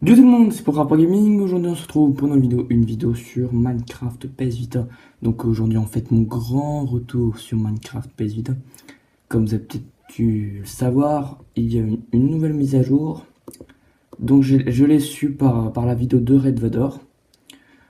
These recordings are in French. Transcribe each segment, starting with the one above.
Yo tout le monde, c'est pour Rapport Gaming. Aujourd'hui on se retrouve pour une vidéo sur Minecraft PS Vita. Donc aujourd'hui en fait mon grand retour sur Minecraft PS Vita. Comme vous avez peut-être dû le savoir, il y a une nouvelle mise à jour. Donc je l'ai su par la vidéo de Red Vador.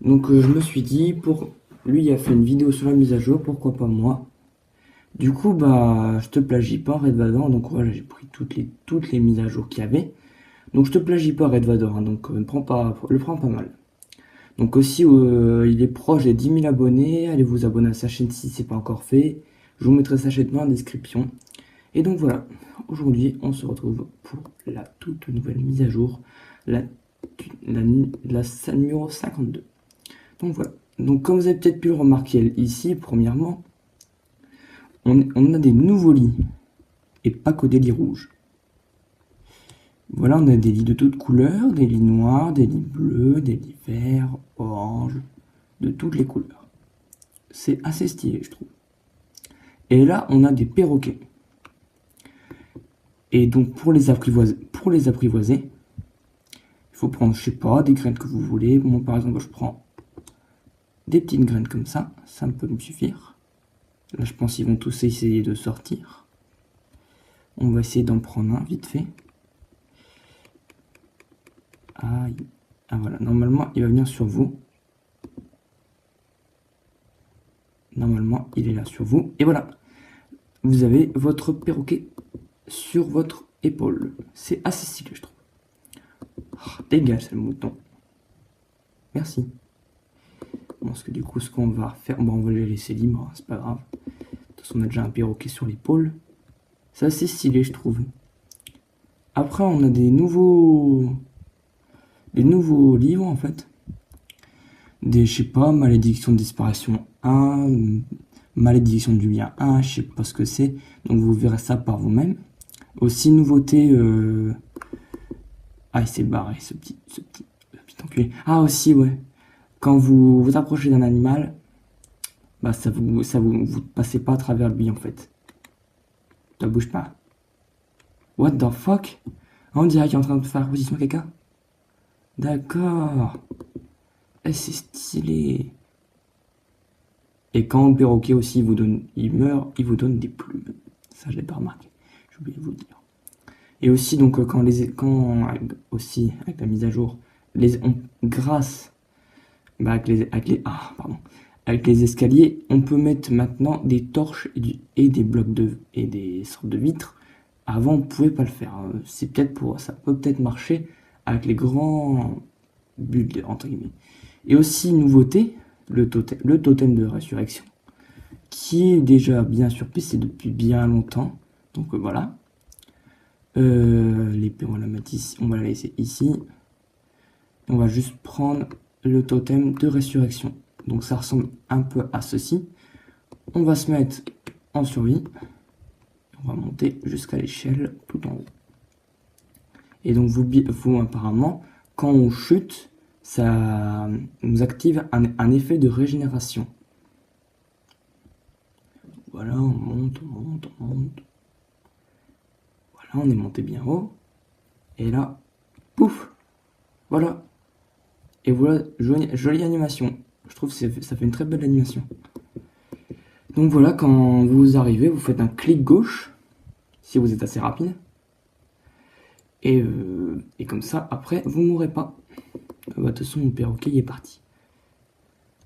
Donc je me suis dit, pour lui il a fait une vidéo sur la mise à jour, pourquoi pas moi. Du coup bah je te plagie pas Red Vador, donc voilà j'ai pris toutes les mises à jour qu'il y avait. Donc je te plagie pas Red Vador, hein, donc le prends pas mal. Donc aussi, il est proche des 10 000 abonnés. Allez vous abonner à sa chaîne si c'est pas encore fait. Je vous mettrai sa chaîne dans la description. Et donc voilà, aujourd'hui on se retrouve pour la toute nouvelle mise à jour, la, la, la numéro 52. Donc voilà. Donc comme vous avez peut-être pu le remarquer ici, premièrement, on a des nouveaux lits. Et pas que des lits rouges. Voilà, on a des lits de toutes couleurs, des lits noirs, des lits bleus, des lits verts, orange, de toutes les couleurs. C'est assez stylé, je trouve. Et là, on a des perroquets. Et donc, pour les apprivoiser, il faut prendre, je sais pas, des graines que vous voulez. Moi, par exemple, je prends des petites graines comme ça peut me suffire. Là, je pense qu'ils vont tous essayer de sortir. On va essayer d'en prendre un vite fait. Aïe. Ah voilà, normalement, il va venir sur vous. Normalement, il est là sur vous. Et voilà, vous avez votre perroquet sur votre épaule. C'est assez stylé, je trouve. Oh, dégage, le mouton. Merci. Bon, parce que du coup, ce qu'on va faire, bon, on va les laisser libres, hein, c'est pas grave. De toute façon, on a déjà un perroquet sur l'épaule. C'est assez stylé, je trouve. Après, on a des nouveaux livres, en fait. Des, je sais pas, malédiction de disparition 1, malédiction du lien 1, je sais pas ce que c'est. Donc, vous verrez ça par vous-même. Aussi, nouveauté... Ah, il s'est barré, ce petit enculé. Ah, aussi, ouais. Quand vous vous approchez d'un animal, bah vous passez pas à travers lui en fait. Ça bouge pas. What the fuck? On dirait qu'il est en train de faire position caca. D'accord. Eh, c'est stylé. Et quand le perroquet aussi il meurt, il vous donne des plumes. Ça je l'ai pas remarqué. J'ai oublié de vous le dire. Et aussi donc aussi avec la mise à jour, grâce avec les escaliers, on peut mettre maintenant des torches et des blocs et des sortes de vitres. Avant, on pouvait pas le faire. C'est peut-être ça peut peut-être marcher avec les grands builds entre guillemets. Et aussi nouveauté, le totem de résurrection, qui est déjà bien sur piste, c'est depuis bien longtemps. Donc voilà. L'épée, on va la laisser ici. On va juste prendre le totem de résurrection. Donc ça ressemble un peu à ceci. On va se mettre en survie. On va monter jusqu'à l'échelle tout en haut. Et donc vous apparemment, quand on chute, ça nous active un effet de régénération. Voilà, on monte, on monte, on monte. Voilà, on est monté bien haut. Et là, pouf, voilà. Et voilà, jolie animation. Je trouve que ça fait une très belle animation. Donc voilà, quand vous arrivez, vous faites un clic gauche, si vous êtes assez rapide. Et comme ça, après, vous mourrez pas. Bah, de toute façon, mon perroquet il est parti.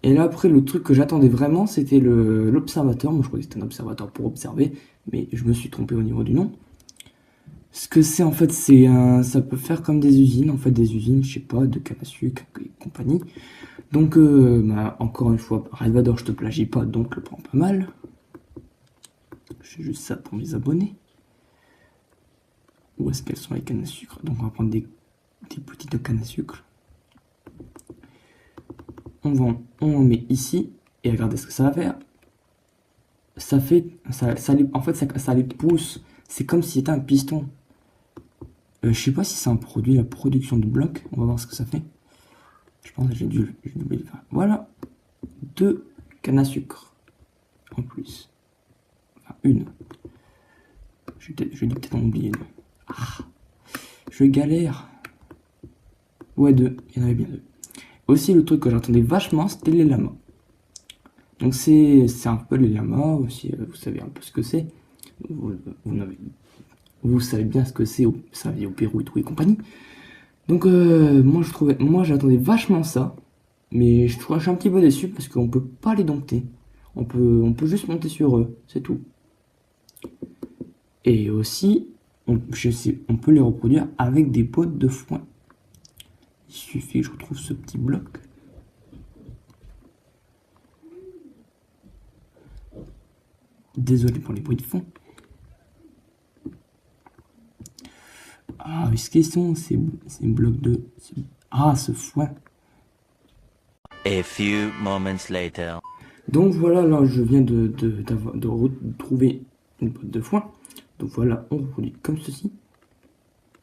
Et là, après, le truc que j'attendais vraiment, c'était l'observateur. Moi, je croyais que c'était un observateur pour observer, mais je me suis trompé au niveau du nom. Ce que c'est, en fait, ça peut faire comme des usines, en fait, des usines, je sais pas, de canne à sucre et compagnie. Donc, encore une fois, Ralvador, je te plagie pas, donc le prends pas mal. Je fais juste ça pour mes abonnés. Où est-ce qu'elles sont les cannes à sucre? Donc, on va prendre des petites cannes à sucre. On en met ici, et regardez ce que ça va faire. En fait, ça les pousse. C'est comme si c'était un piston. Je sais pas si c'est un produit, la production de blocs. On va voir ce que ça fait. Je pense que j'ai dû le faire. Voilà. 2 cannes à sucre. En plus. Enfin, une. Je vais peut-être en oublier une. Ah, je galère. Ouais, deux. Il y en avait bien deux. Aussi, le truc que j'attendais vachement, c'était les lamas. Donc c'est un peu les lamas aussi, vous savez un peu ce que c'est. Vous, vous savez bien ce que c'est, ça vit au Pérou et tout et compagnie. Donc moi j'attendais vachement ça, mais je suis un petit peu déçu parce qu'on peut pas les dompter. On peut juste monter sur eux, c'est tout. Et aussi, on peut les reproduire avec des potes de foin. Il suffit que je retrouve ce petit bloc. Désolé pour les bruits de fond. Ah, ce qu'ils sont ces blocs de... Ah, ce foin. A few moments later. Donc voilà, là je viens de retrouver une botte de foin. Donc voilà, on reproduit comme ceci.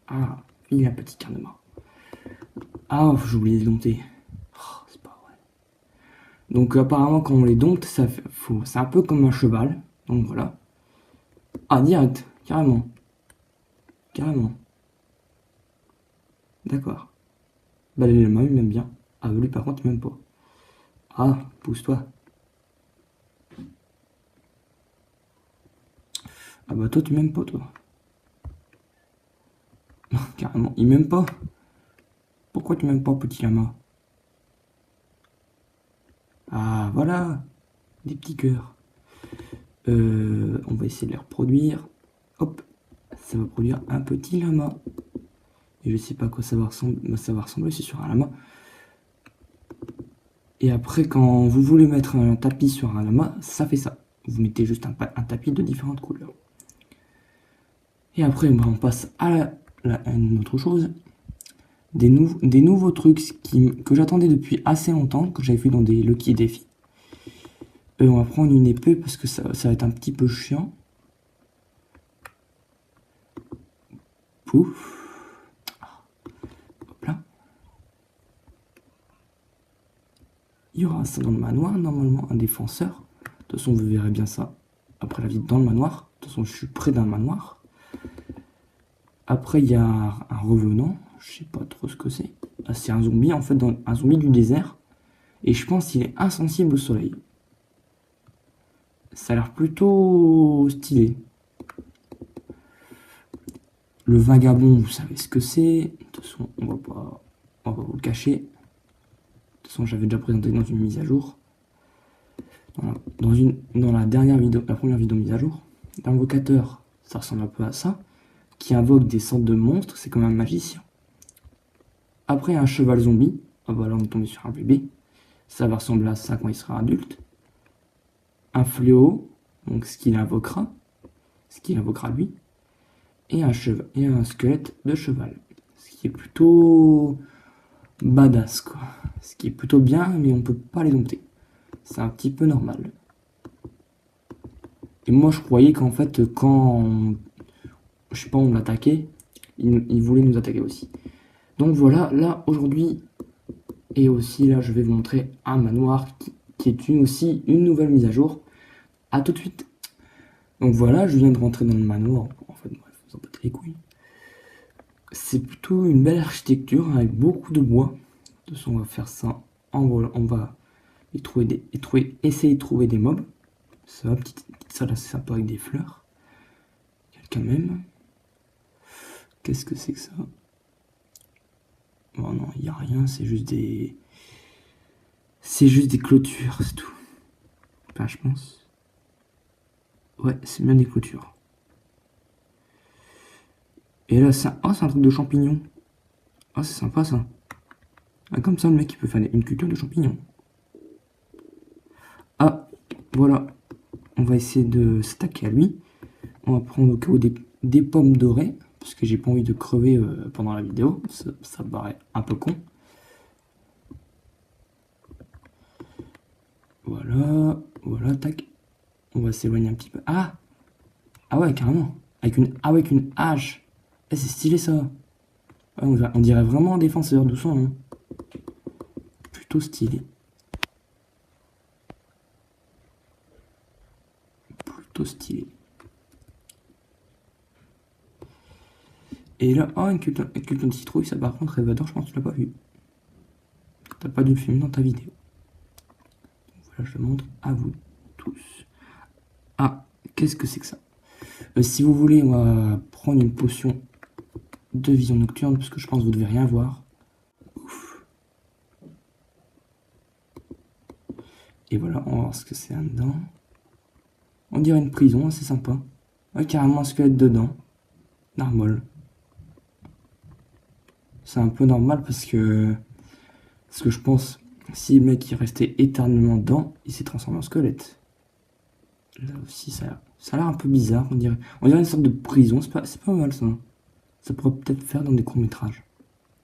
Ah, il y a un petit carnement. Ah, j'ai oublié de dompter. Oh, c'est pas vrai. Donc apparemment quand on les dompte, c'est un peu comme un cheval. Donc voilà. Ah, direct, carrément. Carrément. D'accord. Bah les lamas, ils m'aiment bien. Ah, lui par contre, il m'aime pas. Ah, pousse-toi. Ah bah toi, tu m'aimes pas, toi. Carrément, il m'aime pas. Pourquoi tu m'aimes pas, petit lama? Ah, voilà. Des petits cœurs. On va essayer de les reproduire. Hop, ça va produire un petit lama. Et je sais pas à quoi ça va ressembler, c'est sur un lama. Et après, quand vous voulez mettre un tapis sur un lama, ça fait ça. Vous mettez juste un tapis de différentes couleurs. Et après, on passe à une autre chose. Des nouveaux trucs que j'attendais depuis assez longtemps, que j'avais vu dans des Lucky défis. On va prendre une épée parce que ça va être un petit peu chiant. Pouf. Hop là. Il y aura ça dans le manoir, normalement, un défenseur. De toute façon, vous verrez bien ça après la vidéo dans le manoir. De toute façon, je suis près d'un manoir. Après, il y a un revenant. Je sais pas trop ce que c'est. Ah, c'est un zombie, en fait, un zombie du désert. Et je pense qu'il est insensible au soleil. Ça a l'air plutôt stylé. Le vagabond, vous savez ce que c'est. De toute façon, on va vous le cacher. De toute façon, j'avais déjà présenté dans une mise à jour. Dans la dernière vidéo, la première vidéo mise à jour. L'invocateur, ça ressemble un peu à ça. Qui invoque des sortes de monstres, c'est comme un magicien. Après, un cheval zombie. Ah bah là, on est tombé sur un bébé. Ça va ressembler à ça quand il sera adulte. Un fléau, donc ce qu'il invoquera lui. Et un squelette de cheval. Ce qui est plutôt badass, quoi. Ce qui est plutôt bien, mais on peut pas les dompter. C'est un petit peu normal. Et moi, je croyais qu'en fait, je sais pas, on l'attaquait, il voulait nous attaquer aussi. Donc voilà, là, aujourd'hui, et aussi là, je vais vous montrer un manoir qui est aussi une nouvelle mise à jour. A tout de suite. Donc voilà, je viens de rentrer dans le manoir. En fait, bref, vous en battez les couilles. C'est plutôt une belle architecture avec beaucoup de bois. De toute façon, on va faire ça en volant. On va essayer de trouver des mobs. Ça, petite salle assez sympa avec des fleurs. Quelqu'un même. Qu'est-ce que c'est que ça? Oh non, il n'y a rien, c'est juste des... C'est juste des clôtures, c'est tout. Enfin, je pense. Ouais, c'est bien des clôtures. Et là, c'est un truc de champignons. Ah, c'est sympa ça. Ah, comme ça, le mec, il peut faire une culture de champignons. Ah, voilà. On va essayer de s'attaquer à lui. On va prendre au cas où des pommes dorées. Parce que j'ai pas envie de crever pendant la vidéo. Ça me paraît un peu con. Voilà. Voilà, tac. On va s'éloigner un petit peu. Ah! Ah ouais, carrément. Avec une hache. Eh, c'est stylé ça. Ouais, on dirait vraiment un défenseur, doucement. Hein. Plutôt stylé. Plutôt stylé. Et là, oh, une culture de citrouille, ça par contre, Redvator, je pense que tu l'as pas vu. T'as pas dû le filmer dans ta vidéo. Donc, voilà, je le montre à vous tous. Ah, qu'est-ce que c'est que ça? Si vous voulez, on va prendre une potion de vision nocturne, parce que je pense que vous devez rien voir. Ouf. Et voilà, on va voir ce que c'est là-dedans. On dirait une prison, c'est sympa. Ouais, carrément un squelette dedans. Normal. C'est un peu normal parce que je pense, si le mec il restait éternellement dedans, il s'est transformé en squelette. Là aussi, ça a l'air un peu bizarre, on dirait une sorte de prison, c'est pas mal ça. Ça pourrait peut-être faire dans des courts-métrages.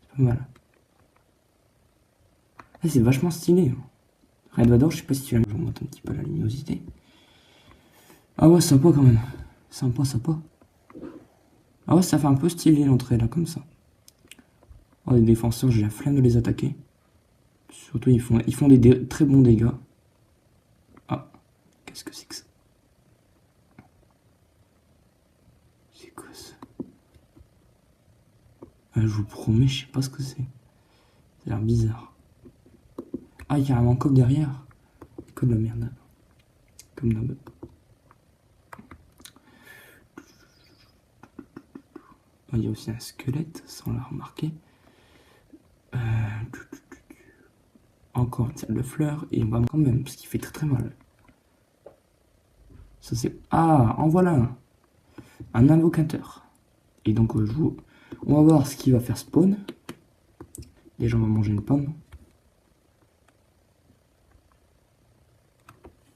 C'est pas mal. Ah, c'est vachement stylé. Redvator, je sais pas si tu l'as. Je remonte un petit peu la luminosité. Ah ouais, sympa quand même. Sympa. Ah ouais, ça fait un peu stylé l'entrée là, comme ça. Oh, les défenseurs, j'ai la flemme de les attaquer. Surtout, ils font des très bons dégâts. Ah, qu'est-ce que c'est que ça? C'est quoi ça? Ah, je vous promets, je sais pas ce que c'est. Ça a l'air bizarre. Ah, il y a un coffre derrière. Comme la merde. Comme d'hab. Oh, il y a aussi un squelette, sans la remarquer. Encore une salle de fleurs, et on va quand même, parce qu'il fait très mal. Ça c'est... Ah, en voilà un invocateur. Et donc on va voir ce qu'il va faire spawn. Déjà on va manger une pomme.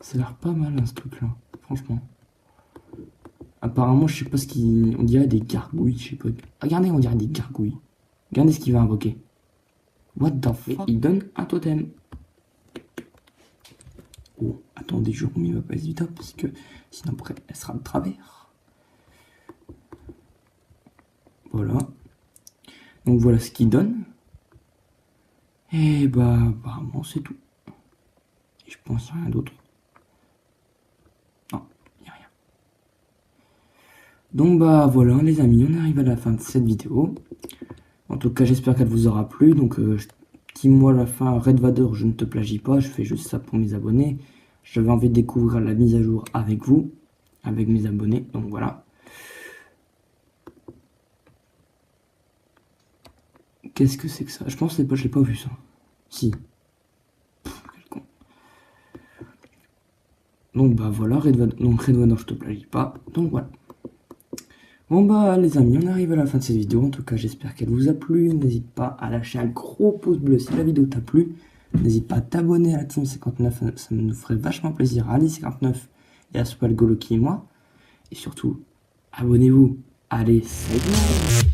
Ça a l'air pas mal hein, ce truc là, franchement. Apparemment je sais pas ce qu'il... On dirait des gargouilles, je sais pas. Regardez, on dirait des gargouilles. Regardez ce qu'il va invoquer. What the fuck? Il donne un totem. Oh, attendez, je remets ma base vita parce que sinon après elle sera de travers. Voilà. Donc voilà ce qu'il donne. Et bah apparemment c'est tout. Et je pense à rien d'autre. Non, il n'y a rien. Donc bah voilà les amis, on arrive à la fin de cette vidéo. En tout cas j'espère qu'elle vous aura plu. Donc dis-moi à la fin, Redvator, je ne te plagie pas, je fais juste ça pour mes abonnés. J'avais envie de découvrir la mise à jour avec vous, avec mes abonnés, donc voilà. Qu'est-ce que c'est que ça? Je pense que je l'ai pas vu ça. Si. Pff, quel con. Donc bah voilà, Redvator, je te plagie pas, donc voilà. Bon bah les amis, on arrive à la fin de cette vidéo, en tout cas j'espère qu'elle vous a plu. N'hésite pas à lâcher un gros pouce bleu si la vidéo t'a plu. N'hésite pas à t'abonner à la Team 59, ça nous ferait vachement plaisir, à Ali59 et à Swalgoloki et moi. Et surtout, abonnez-vous. Allez, salut!